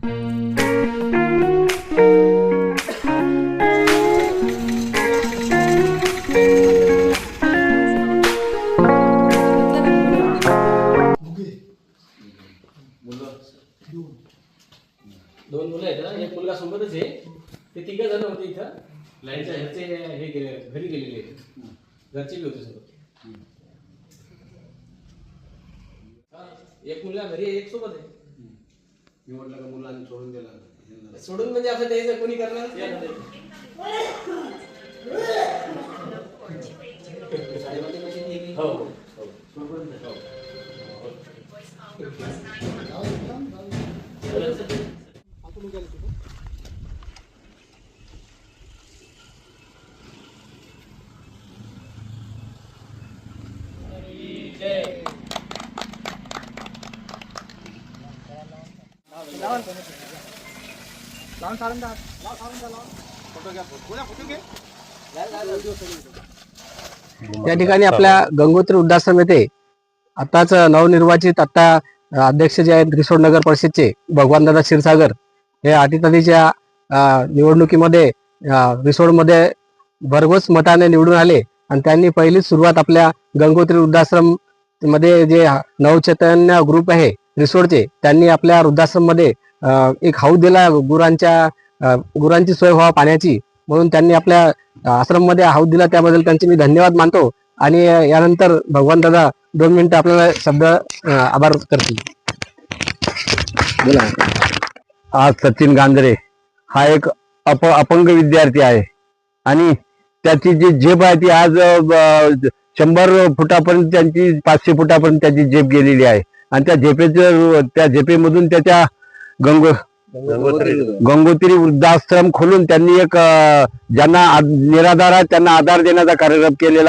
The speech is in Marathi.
दोन मुलं आहेत ना, एक मुलगा सोबतच आहे. ते तिघ जण होते इथं. लाईनच्या घरचे हे गेले, घरी गेलेले आहेत. घरचे बी होते सोबत. एक मुलगा घरी आहे, एक सोबत आहे. निवडलं का मुलांनी सोडून दिला? सोडून म्हणजे असं द्यायचं, कोणी करणार? हो. या ठिकाणी आपल्या गंगोत्री वृद्धाश्रम येथे आताच नवनिर्वाचित अध्यक्ष जे आहेत रिसोड नगर परिषदचे भगवानदादा क्षीरसागर हे अटीतटीच्या निवडणुकीमध्ये रिसोडमध्ये भरघोस मताने निवडून आले आणि त्यांनी पहिलीच सुरुवात आपल्या गंगोत्री वृद्धाश्रम मध्ये जे नवचैतन्य ग्रुप आहे रिसोडचे त्यांनी आपल्या वृद्धाश्रम मध्ये एक हाऊस दिला गुरांची सोय व्हावा पाण्याची म्हणून त्यांनी आपल्या आश्रम मध्ये हाऊस दिला. त्याबद्दल त्यांचे मी धन्यवाद मानतो आणि यानंतर भगवान दादा 2 मिनिटं आपल्याला शब्द आभार करतील. आज सचिन गांजरे हा एक अपंग विद्यार्थी आहे आणि त्याची जी झेप आहे ती आज 100 फुटापर्यंत त्यांची 500 फुटापर्यंत त्याची झेप गेलेली आहे आणि त्या झेपेमधून त्याच्या गंगोत्री वृद्धाश्रम खोलून त्यांनी एक ज्यांना निराधार आहे त्यांना आधार देण्याचा कार्यक्रम केलेला